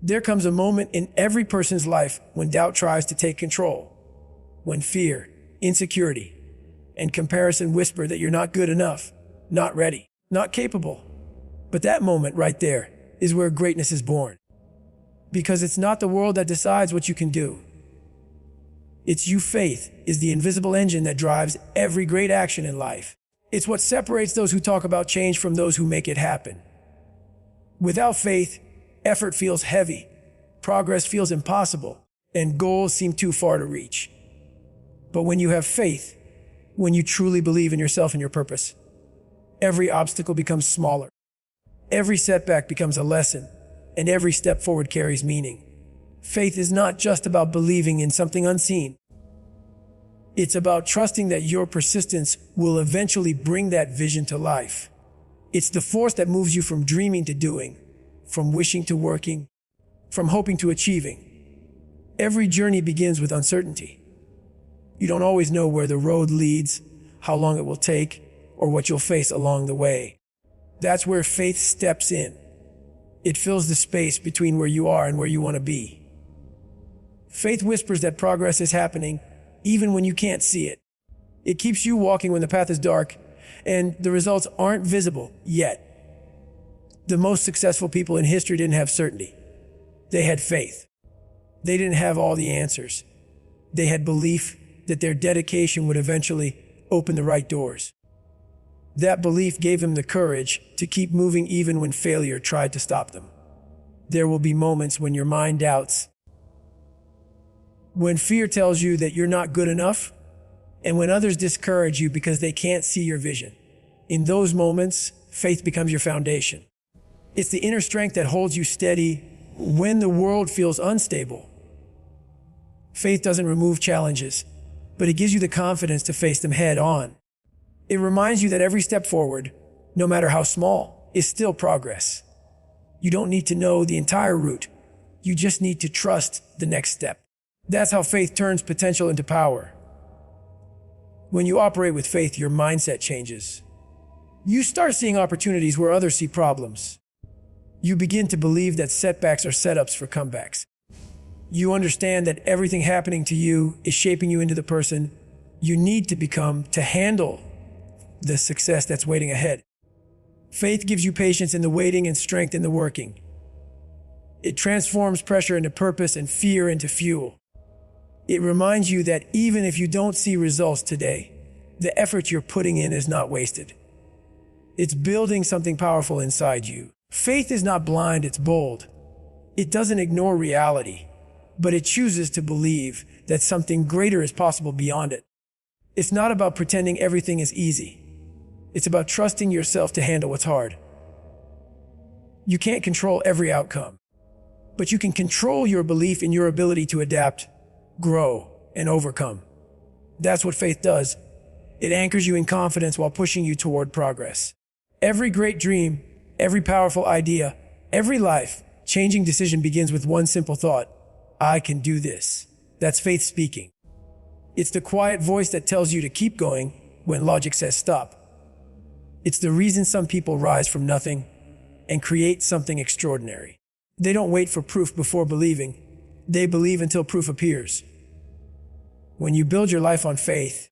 There comes a moment in every person's life when doubt tries to take control, when fear, insecurity, and comparison whisper that you're not good enough, not ready, not capable. But that moment right there is where greatness is born. Because it's not the world that decides what you can do. It's you. Faith is the invisible engine that drives every great action in life. It's what separates those who talk about change from those who make it happen. Without faith, effort feels heavy, progress feels impossible, and goals seem too far to reach. But when you have faith, when you truly believe in yourself and your purpose, every obstacle becomes smaller. Every setback becomes a lesson, and every step forward carries meaning. Faith is not just about believing in something unseen. It's about trusting that your persistence will eventually bring that vision to life. It's the force that moves you from dreaming to doing, from wishing to working, from hoping to achieving. Every journey begins with uncertainty. You don't always know where the road leads, how long it will take, or what you'll face along the way. That's where faith steps in. It fills the space between where you are and where you want to be. Faith whispers that progress is happening, even when you can't see it. It keeps you walking when the path is dark and the results aren't visible yet. The most successful people in history didn't have certainty. They had faith. They didn't have all the answers. They had belief that their dedication would eventually open the right doors. That belief gave them the courage to keep moving even when failure tried to stop them. There will be moments when your mind doubts, when fear tells you that you're not good enough, and when others discourage you because they can't see your vision. In those moments, faith becomes your foundation. It's the inner strength that holds you steady when the world feels unstable. Faith doesn't remove challenges, but it gives you the confidence to face them head on. It reminds you that every step forward, no matter how small, is still progress. You don't need to know the entire route. You just need to trust the next step. That's how faith turns potential into power. When you operate with faith, your mindset changes. You start seeing opportunities where others see problems. You begin to believe that setbacks are setups for comebacks. You understand that everything happening to you is shaping you into the person you need to become to handle the success that's waiting ahead. Faith gives you patience in the waiting and strength in the working. It transforms pressure into purpose and fear into fuel. It reminds you that even if you don't see results today, the effort you're putting in is not wasted. It's building something powerful inside you. Faith is not blind, it's bold. It doesn't ignore reality, but it chooses to believe that something greater is possible beyond it. It's not about pretending everything is easy. It's about trusting yourself to handle what's hard. You can't control every outcome, but you can control your belief in your ability to adapt, grow, and overcome. That's what faith does. It anchors you in confidence while pushing you toward progress. Every great dream, every powerful idea, every life-changing decision begins with one simple thought: I can do this. That's faith speaking. It's the quiet voice that tells you to keep going when logic says stop. It's the reason some people rise from nothing and create something extraordinary. They don't wait for proof before believing. They believe until proof appears. When you build your life on faith,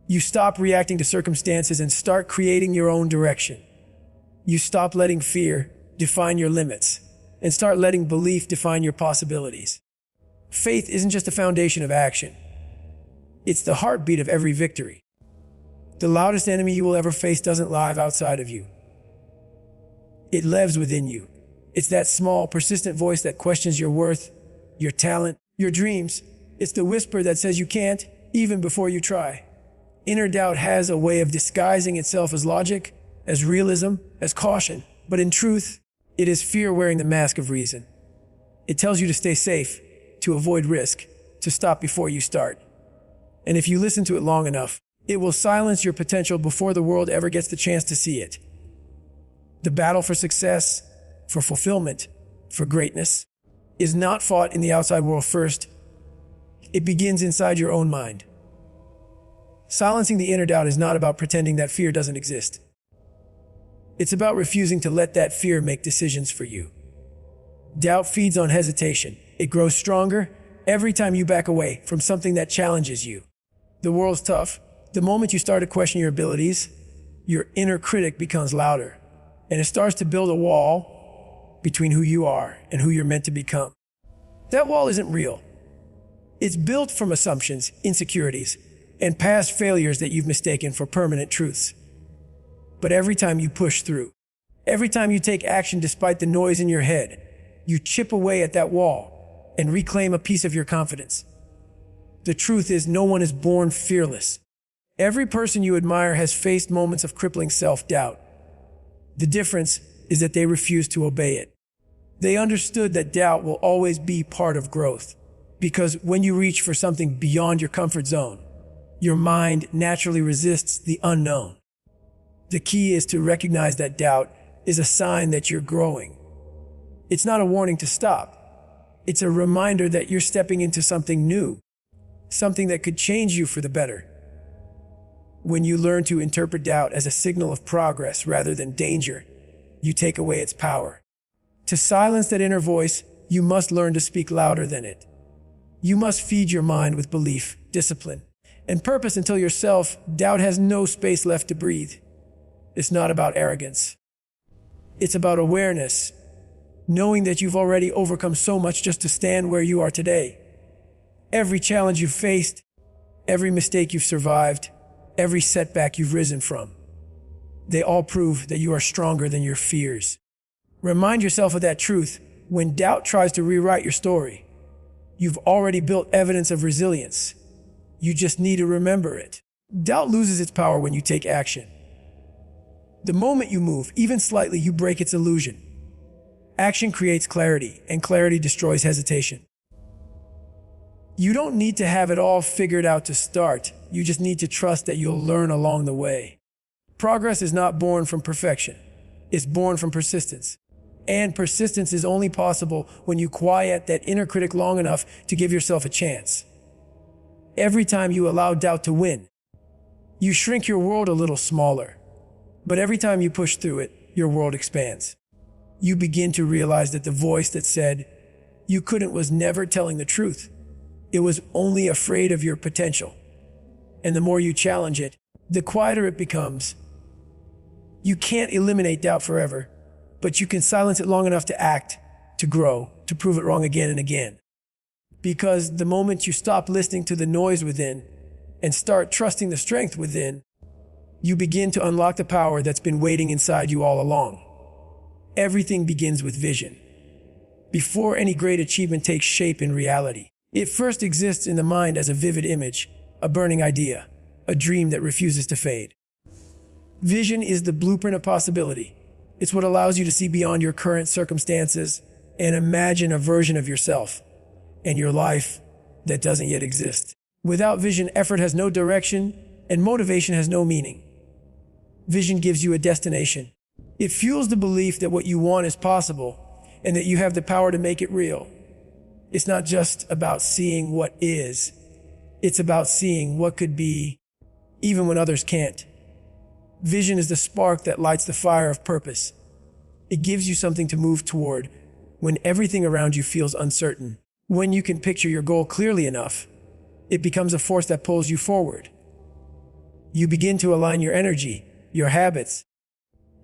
you stop reacting to circumstances and start creating your own direction. You stop letting fear define your limits and start letting belief define your possibilities. Faith isn't just a foundation of action. It's the heartbeat of every victory. The loudest enemy you will ever face doesn't live outside of you. It lives within you. It's that small, persistent voice that questions your worth, your talent, your dreams. It's the whisper that says you can't, even before you try. Inner doubt has a way of disguising itself as logic, as realism, as caution. But in truth, it is fear wearing the mask of reason. It tells you to stay safe, to avoid risk, to stop before you start. And if you listen to it long enough, it will silence your potential before the world ever gets the chance to see it. The battle for success, for fulfillment, for greatness, is not fought in the outside world first. It begins inside your own mind. Silencing the inner doubt is not about pretending that fear doesn't exist. It's about refusing to let that fear make decisions for you. Doubt feeds on hesitation. It grows stronger every time you back away from something that challenges you. The world's tough. The moment you start to question your abilities, your inner critic becomes louder, and it starts to build a wall between who you are and who you're meant to become. That wall isn't real. It's built from assumptions, insecurities, and past failures that you've mistaken for permanent truths. But every time you push through, every time you take action despite the noise in your head, you chip away at that wall and reclaim a piece of your confidence. The truth is, no one is born fearless. Every person you admire has faced moments of crippling self-doubt. The difference is that they refused to obey it. They understood that doubt will always be part of growth, because when you reach for something beyond your comfort zone, your mind naturally resists the unknown. The key is to recognize that doubt is a sign that you're growing. It's not a warning to stop. It's a reminder that you're stepping into something new, something that could change you for the better. When you learn to interpret doubt as a signal of progress rather than danger, you take away its power. To silence that inner voice, you must learn to speak louder than it. You must feed your mind with belief, discipline, and purpose until your self-doubt has no space left to breathe. It's not about arrogance. It's about awareness, knowing that you've already overcome so much just to stand where you are today. Every challenge you've faced, every mistake you've survived, every setback you've risen from, they all prove that you are stronger than your fears. Remind yourself of that truth when doubt tries to rewrite your story. You've already built evidence of resilience. You just need to remember it. Doubt loses its power when you take action. The moment you move, even slightly, you break its illusion. Action creates clarity, and clarity destroys hesitation. You don't need to have it all figured out to start. You just need to trust that you'll learn along the way. Progress is not born from perfection. It's born from persistence. And persistence is only possible when you quiet that inner critic long enough to give yourself a chance. Every time you allow doubt to win, you shrink your world a little smaller. But every time you push through it, your world expands. You begin to realize that the voice that said you couldn't was never telling the truth. It was only afraid of your potential. And the more you challenge it, the quieter it becomes. You can't eliminate doubt forever, but you can silence it long enough to act, to grow, to prove it wrong again and again. Because the moment you stop listening to the noise within and start trusting the strength within, you begin to unlock the power that's been waiting inside you all along. Everything begins with vision. Before any great achievement takes shape in reality, it first exists in the mind as a vivid image, a burning idea, a dream that refuses to fade. Vision is the blueprint of possibility. It's what allows you to see beyond your current circumstances and imagine a version of yourself and your life that doesn't yet exist. Without vision, effort has no direction and motivation has no meaning. Vision gives you a destination. It fuels the belief that what you want is possible and that you have the power to make it real. It's not just about seeing what is. It's about seeing what could be, even when others can't. Vision is the spark that lights the fire of purpose. It gives you something to move toward when everything around you feels uncertain. When you can picture your goal clearly enough, it becomes a force that pulls you forward. You begin to align your energy, your habits,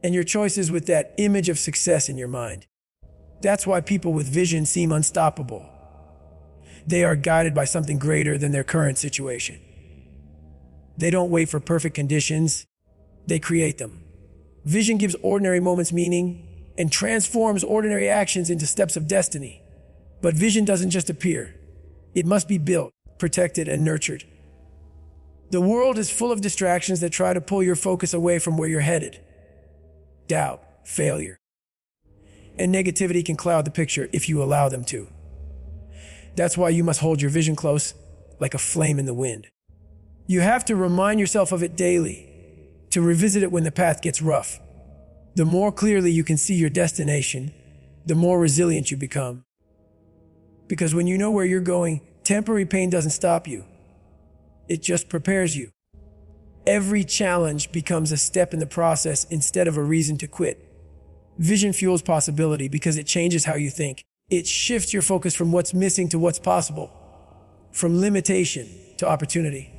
and your choices with that image of success in your mind. That's why people with vision seem unstoppable. They are guided by something greater than their current situation. They don't wait for perfect conditions, they create them. Vision gives ordinary moments meaning and transforms ordinary actions into steps of destiny. But vision doesn't just appear. It must be built, protected, and nurtured. The world is full of distractions that try to pull your focus away from where you're headed. Doubt, failure, and negativity can cloud the picture if you allow them to. That's why you must hold your vision close, like a flame in the wind. You have to remind yourself of it daily, to revisit it when the path gets rough. The more clearly you can see your destination, the more resilient you become. Because when you know where you're going, temporary pain doesn't stop you. It just prepares you. Every challenge becomes a step in the process instead of a reason to quit. Vision fuels possibility because it changes how you think. It shifts your focus from what's missing to what's possible, from limitation to opportunity.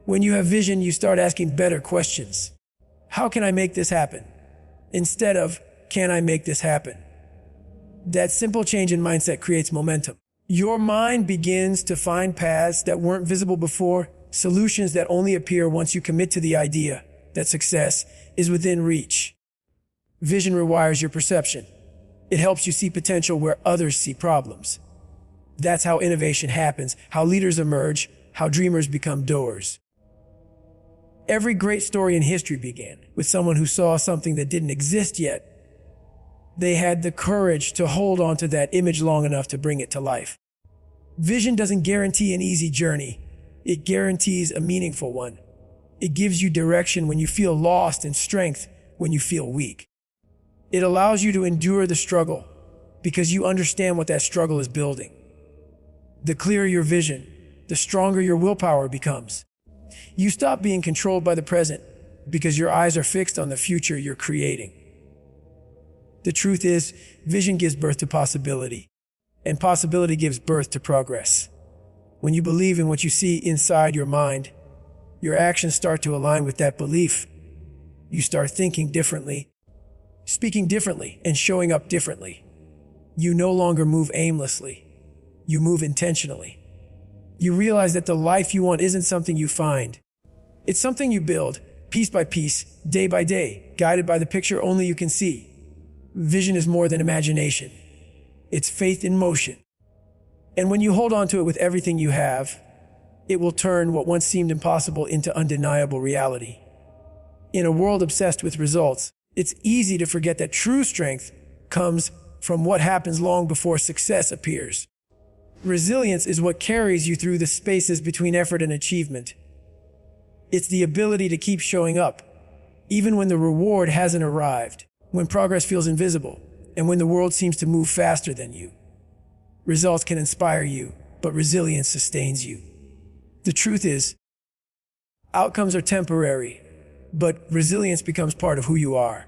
When you have vision, you start asking better questions. How can I make this happen? Instead of, can I make this happen? That simple change in mindset creates momentum. Your mind begins to find paths that weren't visible before, solutions that only appear once you commit to the idea that success is within reach. Vision rewires your perception. It helps you see potential where others see problems. That's how innovation happens, how leaders emerge, how dreamers become doers. Every great story in history began with someone who saw something that didn't exist yet. They had the courage to hold on to that image long enough to bring it to life. Vision doesn't guarantee an easy journey. It guarantees a meaningful one. It gives you direction when you feel lost and strength when you feel weak. It allows you to endure the struggle because you understand what that struggle is building. The clearer your vision, the stronger your willpower becomes. You stop being controlled by the present because your eyes are fixed on the future you're creating. The truth is, vision gives birth to possibility, and possibility gives birth to progress. When you believe in what you see inside your mind, your actions start to align with that belief. You start thinking differently, speaking differently, and showing up differently. You no longer move aimlessly. You move intentionally. You realize that the life you want isn't something you find. It's something you build, piece by piece, day by day, guided by the picture only you can see. Vision is more than imagination. It's faith in motion. And when you hold on to it with everything you have, it will turn what once seemed impossible into undeniable reality. In a world obsessed with results, it's easy to forget that true strength comes from what happens long before success appears. Resilience is what carries you through the spaces between effort and achievement. It's the ability to keep showing up, even when the reward hasn't arrived, when progress feels invisible, and when the world seems to move faster than you. Results can inspire you, but resilience sustains you. The truth is, outcomes are temporary, but resilience becomes part of who you are.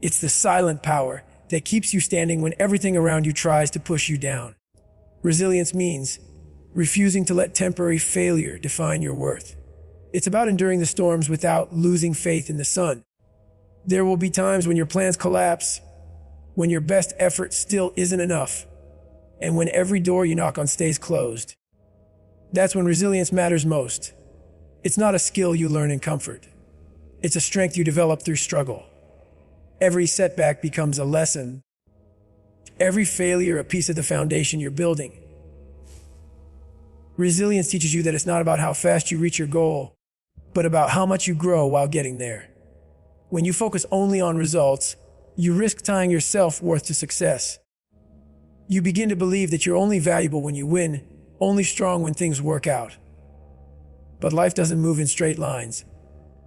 It's the silent power that keeps you standing when everything around you tries to push you down. Resilience means refusing to let temporary failure define your worth. It's about enduring the storms without losing faith in the sun. There will be times when your plans collapse, when your best effort still isn't enough, and when every door you knock on stays closed. That's when resilience matters most. It's not a skill you learn in comfort. It's a strength you develop through struggle. Every setback becomes a lesson. Every failure a piece of the foundation you're building. Resilience teaches you that it's not about how fast you reach your goal, but about how much you grow while getting there. When you focus only on results, you risk tying your self-worth to success. You begin to believe that you're only valuable when you win, only strong when things work out. But life doesn't move in straight lines.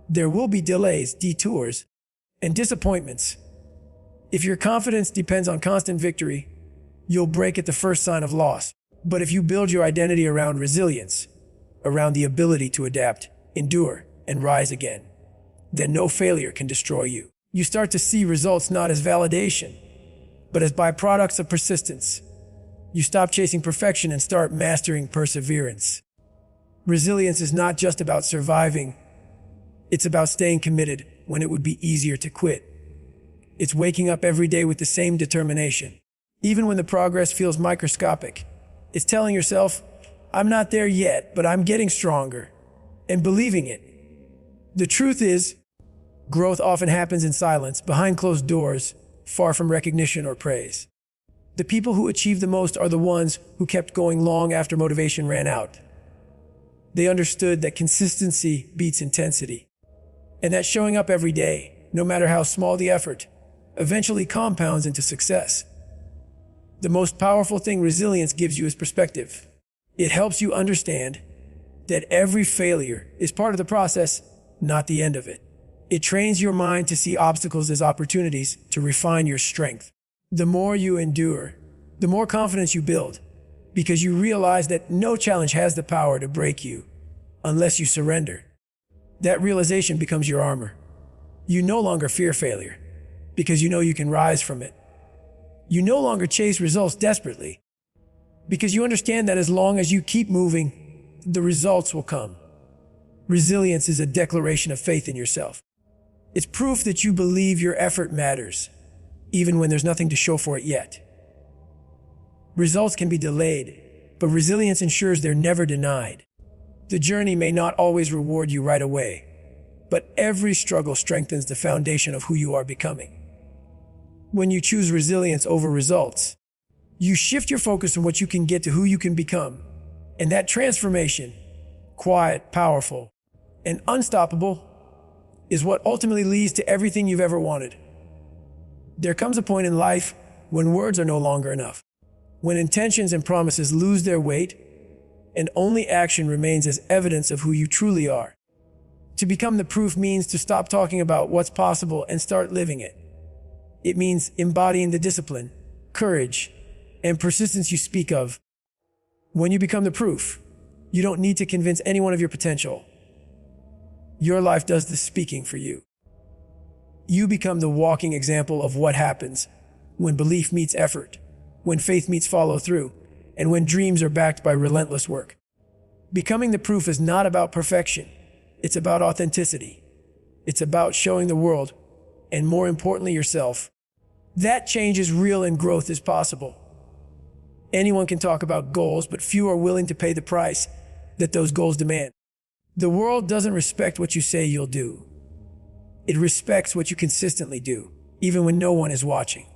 There will be delays, detours, and disappointments. If your confidence depends on constant victory, you'll break at the first sign of loss. But if you build your identity around resilience, around the ability to adapt, endure, and rise again, then no failure can destroy you. You start to see results not as validation, but as byproducts of persistence. You stop chasing perfection and start mastering perseverance. Resilience is not just about surviving. It's about staying committed when it would be easier to quit. It's waking up every day with the same determination. Even when the progress feels microscopic, it's telling yourself, I'm not there yet, but I'm getting stronger, and believing it. The truth is, growth often happens in silence, behind closed doors, far from recognition or praise. The people who achieve the most are the ones who kept going long after motivation ran out. They understood that consistency beats intensity, and that showing up every day, no matter how small the effort, eventually compounds into success. The most powerful thing resilience gives you is perspective. It helps you understand that every failure is part of the process, not the end of it. It trains your mind to see obstacles as opportunities to refine your strength. The more you endure, the more confidence you build, because you realize that no challenge has the power to break you unless you surrender. That realization becomes your armor. You no longer fear failure, because you know you can rise from it. You no longer chase results desperately, because you understand that as long as you keep moving, the results will come. Resilience is a declaration of faith in yourself. It's proof that you believe your effort matters, even when there's nothing to show for it yet. Results can be delayed, but resilience ensures they're never denied. The journey may not always reward you right away, but every struggle strengthens the foundation of who you are becoming. When you choose resilience over results, you shift your focus from what you can get to who you can become. And that transformation, quiet, powerful, and unstoppable, is what ultimately leads to everything you've ever wanted. There comes a point in life when words are no longer enough, when intentions and promises lose their weight, and only action remains as evidence of who you truly are. To become the proof means to stop talking about what's possible and start living it. It means embodying the discipline, courage, and persistence you speak of. When you become the proof, you don't need to convince anyone of your potential. Your life does the speaking for you. You become the walking example of what happens when belief meets effort, when faith meets follow through, and when dreams are backed by relentless work. Becoming the proof is not about perfection. It's about authenticity. It's about showing the world, and more importantly yourself, that change is real and growth is possible. Anyone can talk about goals, but few are willing to pay the price that those goals demand. The world doesn't respect what you say you'll do. It respects what you consistently do, even when no one is watching.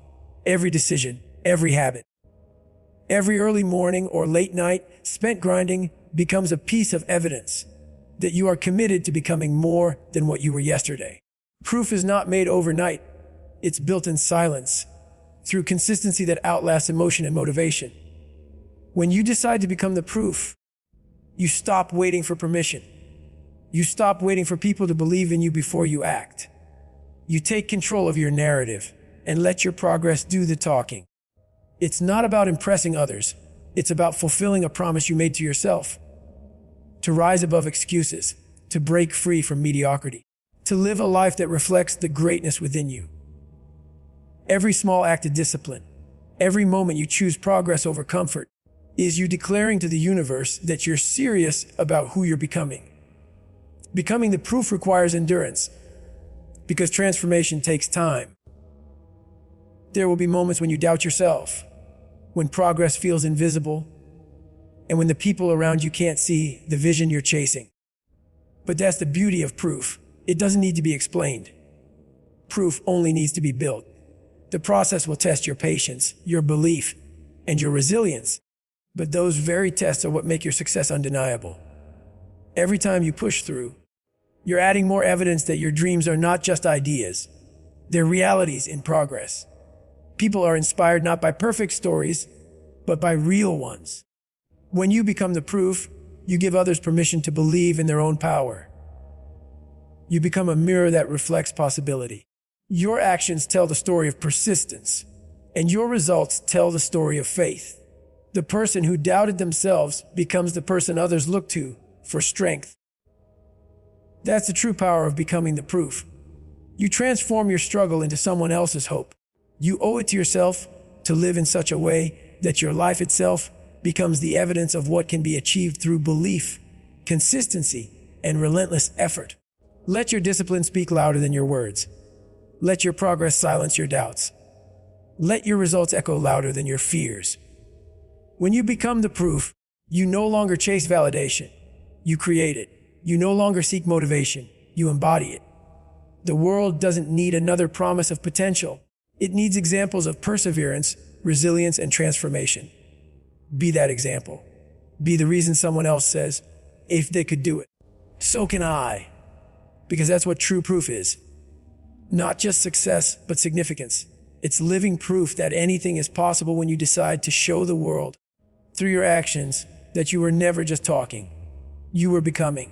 Every decision, every habit, every early morning or late night spent grinding becomes a piece of evidence that you are committed to becoming more than what you were yesterday. Proof is not made overnight. It's built in silence, through consistency that outlasts emotion and motivation. When you decide to become the proof, you stop waiting for permission. You stop waiting for people to believe in you before you act. You take control of your narrative and let your progress do the talking. It's not about impressing others. It's about fulfilling a promise you made to yourself. To rise above excuses, to break free from mediocrity, to live a life that reflects the greatness within you. Every small act of discipline, every moment you choose progress over comfort, is you declaring to the universe that you're serious about who you're becoming. Becoming the proof requires endurance, because transformation takes time. There will be moments when you doubt yourself, when progress feels invisible, and when the people around you can't see the vision you're chasing. But that's the beauty of proof. It doesn't need to be explained. Proof only needs to be built. The process will test your patience, your belief, and your resilience. But those very tests are what make your success undeniable. Every time you push through, you're adding more evidence that your dreams are not just ideas. They're realities in progress. People are inspired not by perfect stories, but by real ones. When you become the proof, you give others permission to believe in their own power. You become a mirror that reflects possibility. Your actions tell the story of persistence, and your results tell the story of faith. The person who doubted themselves becomes the person others look to for strength. That's the true power of becoming the proof. You transform your struggle into someone else's hope. You owe it to yourself to live in such a way that your life itself becomes the evidence of what can be achieved through belief, consistency, and relentless effort. Let your discipline speak louder than your words. Let your progress silence your doubts. Let your results echo louder than your fears. When you become the proof, you no longer chase validation. You create it. You no longer seek motivation. You embody it. The world doesn't need another promise of potential. It needs examples of perseverance, resilience, and transformation. Be that example. Be the reason someone else says, if they could do it, so can I. Because that's what true proof is. Not just success, but significance. It's living proof that anything is possible when you decide to show the world, through your actions, that you were never just talking. You were becoming.